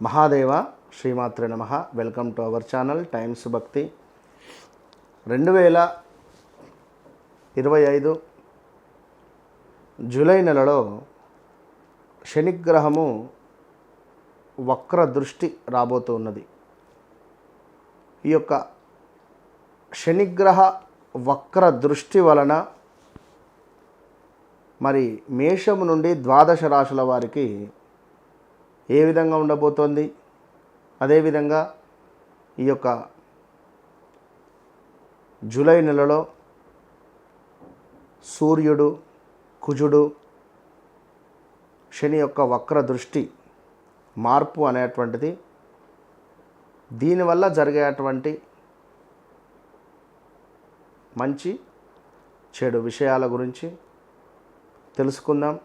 మహాదేవ శ్రీమాత్రే నమః. Welcome to our channel times భక్తి. 2025 జూలై నెలలో శనిగ్రహము వక్ర దృష్టి రాబోతున్నది. ఈ యొక్క శనిగ్రహ వక్ర దృష్టి వలన మరి మేషము నుండి ద్వాదశ రాశుల వారికి ఏ విధంగా ఉండబోతోంది, అదేవిధంగా ఈ యొక్క జూలై నెలలో సూర్యుడు, కుజుడు, శని యొక్క వక్ర దృష్టి మార్పు అనేటువంటిది దీనివల్ల జరిగేటువంటి మంచి చెడు విషయాల గురించి తెలుసుకుందాం.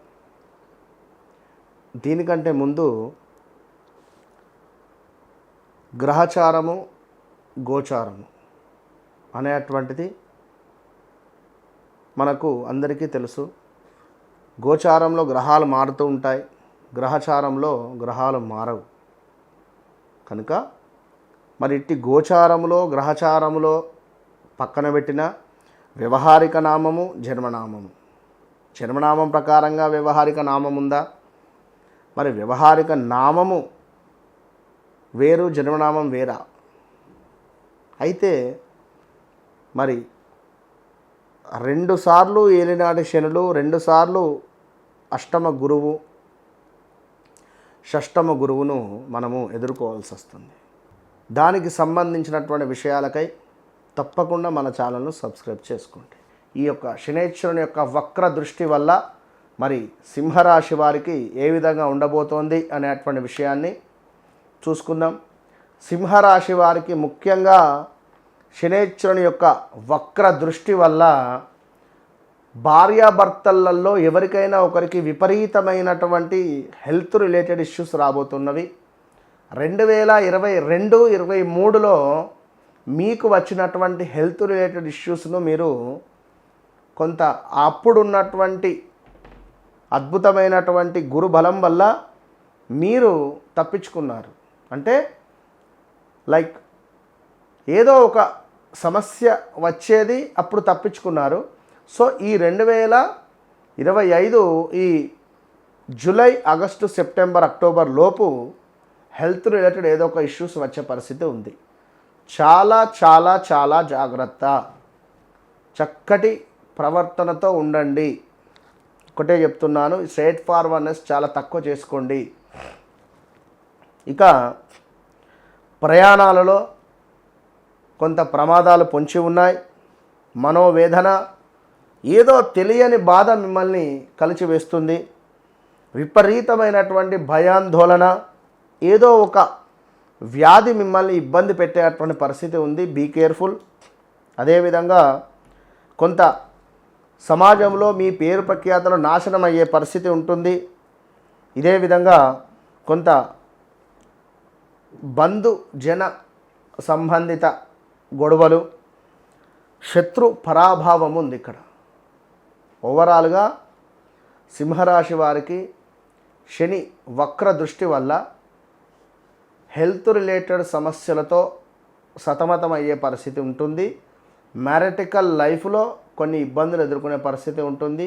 దీనికంటే ముందు గ్రహచారము, గోచారము అనేటువంటిది మనకు అందరికీ తెలుసు. గోచారంలో గ్రహాలు మారుతూ ఉంటాయి, గ్రహచారంలో గ్రహాలు మారవు. కనుక మరి ఇట్టి గోచారములో గ్రహచారములో పక్కన పెట్టిన వ్యవహారిక నామము, జన్మనామము. జన్మనామం ప్రకారంగా వ్యవహారిక నామం ఉందా? మరి వ్యవహారిక నామము వేరు, జన్మనామం వేరా? అయితే మరి 2 సార్లు ఏలినాటి శనులు, 2 సార్లు అష్టమ గురువు, షష్టమ గురువును మనము ఎదుర్కోవాల్సి వస్తుంది. దానికి సంబంధించినటువంటి విషయాలకై తప్పకుండా మన ఛానల్ను సబ్స్క్రైబ్ చేసుకోండి. ఈ యొక్క శనైశ్వరుని యొక్క వక్ర దృష్టి వల్ల మరి సింహరాశి వారికి ఏ విధంగా ఉండబోతోంది అనేటువంటి విషయాన్ని చూసుకుందాం. సింహరాశి వారికి ముఖ్యంగా శనైశ్వరుని యొక్క వక్ర దృష్టి వల్ల భార్యాభర్తలలో ఎవరికైనా ఒకరికి విపరీతమైనటువంటి హెల్త్ రిలేటెడ్ ఇష్యూస్ రాబోతున్నవి. 2022-23లో మీకు వచ్చినటువంటి హెల్త్ రిలేటెడ్ ఇష్యూస్ను మీరు కొంత అప్పుడున్నటువంటి అద్భుతమైనటువంటి గురు బలం వల్ల మీరు తప్పించుకున్నారు. అంటే లైక్ ఏదో ఒక సమస్య వచ్చేది, అప్పుడు తప్పించుకున్నారు. సో ఈ 2025 ఈ జూలై, ఆగస్టు, సెప్టెంబర్, అక్టోబర్ లోపు హెల్త్ రిలేటెడ్ ఏదో ఒక ఇష్యూస్ వచ్చే పరిస్థితి ఉంది. చాలా చాలా చాలా జాగ్రత్త, చక్కటి ప్రవర్తనతో ఉండండి. ఒకటే చెప్తున్నాను, స్ట్రైట్ ఫార్వర్డ్నెస్ చాలా తక్కువ చేసుకోండి. ఇక ప్రయాణాలలో కొంత ప్రమాదాలు పొంచి ఉన్నాయి. మనోవేదన, ఏదో తెలియని బాధ మిమ్మల్ని కలిచివేస్తుంది. విపరీతమైనటువంటి భయాందోళన, ఏదో ఒక వ్యాధి మిమ్మల్ని ఇబ్బంది పెట్టేటువంటి పరిస్థితి ఉంది. Be careful. అదేవిధంగా కొంత సమాజంలో మీ పేరు ప్రఖ్యాతలు నాశనం అయ్యే పరిస్థితి ఉంటుంది. ఇదే విధంగా కొంత బంధు జన సంబంధిత గొడవలు, శత్రు పరాభావం ఉంది ఇక్కడ. ఓవరాల్గా సింహరాశి వారికి శని వక్ర దృష్టి వల్ల హెల్త్ రిలేటెడ్ సమస్యలతో సతమతం అయ్యే పరిస్థితి ఉంటుంది. మ్యారిటికల్ లైఫ్లో కొన్ని ఇబ్బందులు ఎదుర్కొనే పరిస్థితి ఉంటుంది.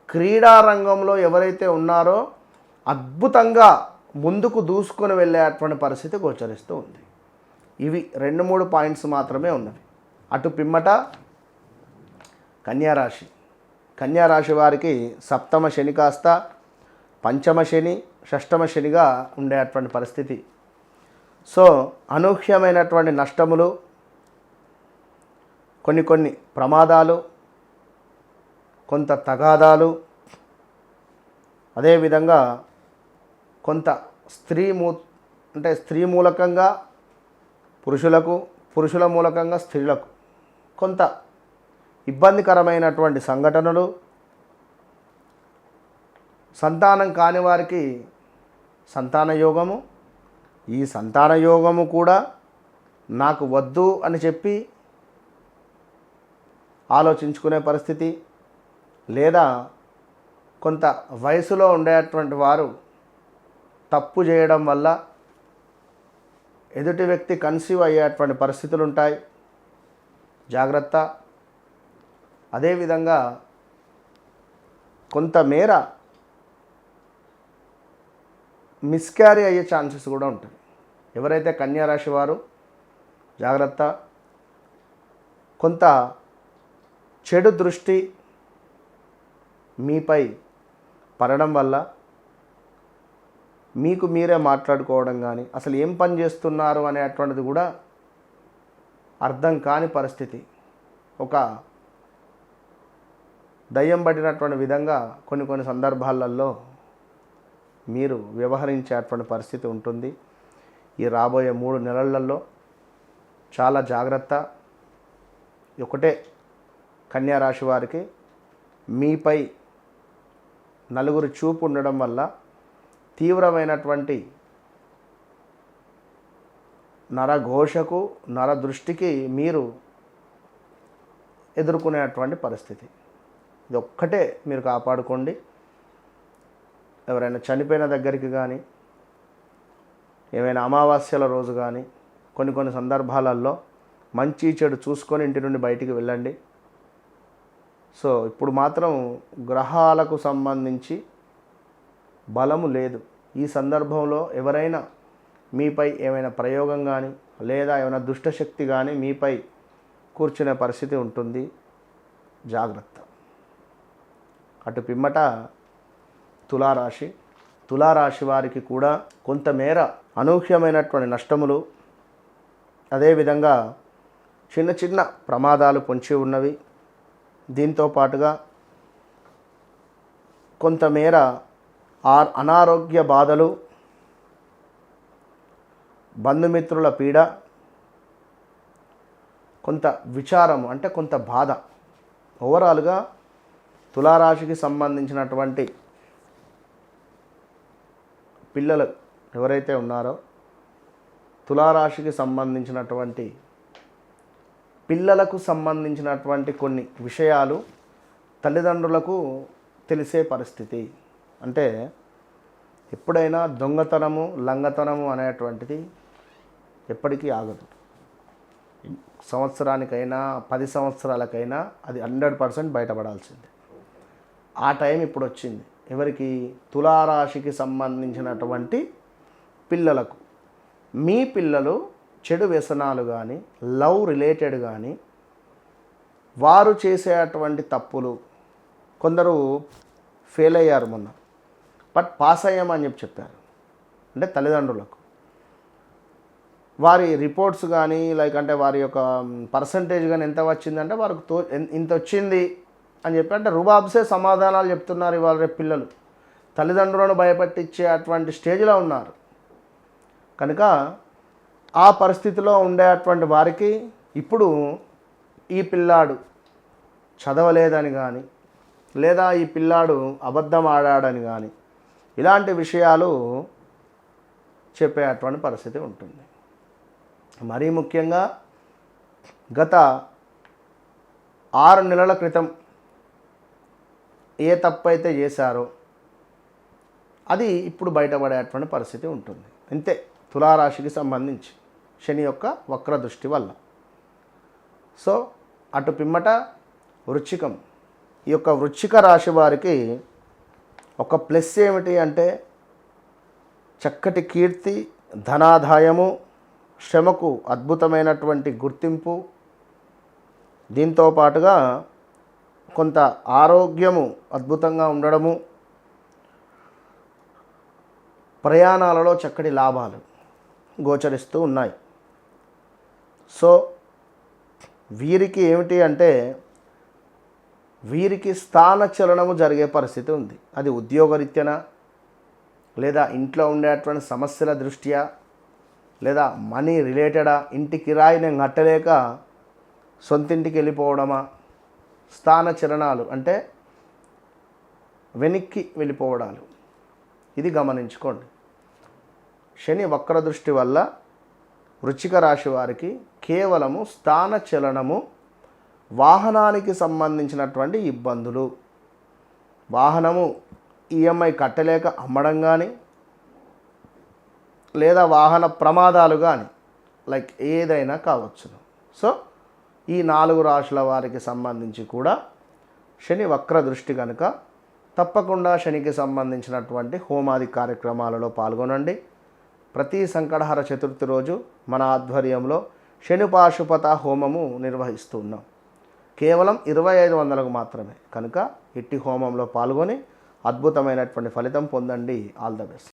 క్రీడా రంగంలో ఎవరైతే ఉన్నారో అద్భుతంగా ముందుకు దూసుకొని వెళ్ళేటువంటి పరిస్థితి గోచరిస్తూ ఉంది. ఇవి 2-3 పాయింట్స్ మాత్రమే ఉన్నవి. అటు పిమ్మట కన్యారాశి. కన్యారాశి వారికి సప్తమ శని కాస్త పంచమ శని, షష్టమ శనిగా ఉండేటువంటి పరిస్థితి. సో అనూహ్యమైనటువంటి నష్టములు, కొన్ని ప్రమాదాలు, కొంత తగాదాలు, అదేవిధంగా కొంత స్త్రీ మూలకంగా పురుషులకు, పురుషుల మూలకంగా స్త్రీలకు కొంత ఇబ్బందికరమైనటువంటి సంఘటనలు, సంతానం కాని వారికి సంతాన యోగము. ఈ సంతాన యోగము కూడా నాకు వద్దు అని చెప్పి ఆలోచించుకునే పరిస్థితి, లేదా కొంత వయసులో ఉండేటువంటి వారు తప్పు చేయడం వల్ల ఎదుటి వ్యక్తి కన్సీవ్ అయ్యేటువంటి పరిస్థితులు ఉంటాయి, జాగ్రత్త. అదేవిధంగా కొంతమేర మిస్క్యారీ అయ్యే ఛాన్సెస్ కూడా ఉంటాయి. ఎవరైతే కన్యా రాశి వారు జాగ్రత్త. కొంత చెడు దృష్టి మీపై పడడం వల్ల మీకు మీరే మాట్లాడుకోవడం కానీ, అసలు ఏం పని చేస్తున్నారు అనేటువంటిది కూడా అర్థం కాని పరిస్థితి, ఒక దయ్యం పట్టినటువంటి విధంగా కొన్ని సందర్భాలలో మీరు వ్యవహరించేటువంటి పరిస్థితి ఉంటుంది. ఈ రాబోయే 3 నెలలలో చాలా జాగ్రత్త. ఒకటే కన్యా రాశి వారికి మీపై నలుగురు చూపు ఉండడం వల్ల తీవ్రమైనటువంటి నరఘోషకు, నరదృష్టికి మీరు ఎదుర్కొనేటువంటి పరిస్థితి. ఇది ఒక్కటే మీరు కాపాడుకోండి. ఎవరైనా చనిపోయిన దగ్గరికి కానీ, ఏమైనా అమావాస్యల రోజు కానీ, కొన్ని సందర్భాలలో మంచి చెడు చూసుకొని ఇంటి నుండి బయటికి వెళ్ళండి. సో ఇప్పుడు మాత్రం గ్రహాలకు సంబంధించి బలము లేదు. ఈ సందర్భంలో ఎవరైనా మీపై ఏమైనా ప్రయోగం కానీ, లేదా ఏమైనా దుష్టశక్తి కానీ మీపై కూర్చునే పరిస్థితి ఉంటుంది, జాగ్రత్త. అటు పిమ్మట తులారాశి వారికి కూడా కొంతమేర అనూహ్యమైనటువంటి నష్టములు, అదేవిధంగా చిన్న ప్రమాదాలు పొంచి ఉన్నవి. దీంతో పాటుగా కొంతమేర అనారోగ్య బాధలు, బంధుమిత్రుల పీడ, కొంత విచారం అంటే కొంత బాధ. ఓవరాల్గా తులారాశికి సంబంధించినటువంటి పిల్లలు ఎవరైతే ఉన్నారో, తులారాశికి సంబంధించినటువంటి పిల్లలకు సంబంధించినటువంటి కొన్ని విషయాలు తల్లిదండ్రులకు తెలిసే పరిస్థితి. అంటే ఎప్పుడైనా దొంగతనము, లంగతనము అనేటువంటిది ఎప్పటికీ ఆగదు. సంవత్సరానికైనా 10 సంవత్సరాలకైనా అది 100% బయటపడాల్సిందే. ఆ టైం ఇప్పుడు వచ్చింది. ఎవరికి? తులారాశికి సంబంధించినటువంటి పిల్లలకు. మీ పిల్లలు చెడు వ్యసనాలు కానీ, లవ్ రిలేటెడ్ కానీ, వారు చేసేటువంటి తప్పులు, కొందరు ఫెయిల్ అయ్యారు మొన్న, బట్ పాస్ అయ్యామని చెప్పారు. అంటే తల్లిదండ్రులకు వారి రిపోర్ట్స్ కానీ, అంటే వారి యొక్క పర్సంటేజ్ కానీ ఎంత వచ్చిందంటే వారికి ఇంత వచ్చింది అని చెప్పి, అంటే రుబాబ్సే సమాధానాలు చెప్తున్నారు ఇవాళ రేపు పిల్లలు. తల్లిదండ్రులను భయపెట్టించే అటువంటి స్టేజ్లో ఉన్నారు. కనుక ఆ పరిస్థితిలో ఉండేటువంటి వారికి ఇప్పుడు ఈ పిల్లాడు చదవలేదని కానీ, లేదా ఈ పిల్లాడు అబద్ధం ఆడాడని కానీ, ఇలాంటి విషయాలు చెప్పేటువంటి పరిస్థితి ఉంటుంది. మరీ ముఖ్యంగా గత 6 నెలల క్రితం ఏ తప్పు అయితే చేశారో అది ఇప్పుడు బయటపడేటువంటి పరిస్థితి ఉంటుంది. అంతే తులారాశికి సంబంధించి శని యొక్క వక్ర దృష్టి వల్ల. సో అటు పిమ్మట వృశ్చికం. ఈ యొక్క వృశ్చిక రాశి వారికి ఒక ప్లస్ ఏమిటి అంటే చక్కటి కీర్తి, ధనాదాయము, శ్రమకు అద్భుతమైనటువంటి గుర్తింపు, దీంతో పాటుగా కొంత ఆరోగ్యము అద్భుతంగా ఉండడము, ప్రయాణాలలో చక్కటి లాభాలు గోచరిస్తూ ఉన్నాయి. సో వీరికి ఏమిటి అంటే వీరికి స్థానచలనము జరిగే పరిస్థితి ఉంది. అది ఉద్యోగరీత్యన, లేదా ఇంట్లో ఉండేటువంటి సమస్యల దృష్ట్యా, లేదా మనీ రిలేటెడా, ఇంటి కిరాయి నేను కట్టలేక సొంతింటికి వెళ్ళిపోవడమా, స్థానచలనాలు అంటే వెనక్కి వెళ్ళిపోవడాలు, ఇది గమనించుకోండి. శని వక్ర దృష్టి వల్ల వృశ్చిక రాశి వారికి కేవలము స్థానచలనము, వాహనానికి సంబంధించినటువంటి ఇబ్బందులు, వాహనము ఈఎంఐ కట్టలేక అమ్మడం కానీ, లేదా వాహన ప్రమాదాలు కానీ, లైక్ ఏదైనా కావచ్చును. సో ఈ 4 రాశుల వారికి సంబంధించి కూడా శని వక్ర దృష్టి కనుక తప్పకుండా శనికి సంబంధించినటువంటి హోమాది కార్యక్రమాలలో పాల్గొనండి. ప్రతి సంకటహర చతుర్థి రోజు మన ఆధ్వర్యంలో శని పాశుపత హోమము నిర్వహిస్తూ ఉన్నాం. కేవలం 2500కు మాత్రమే. కనుక ఇట్టి హోమంలో పాల్గొని అద్భుతమైనటువంటి ఫలితం పొందండి. All the best.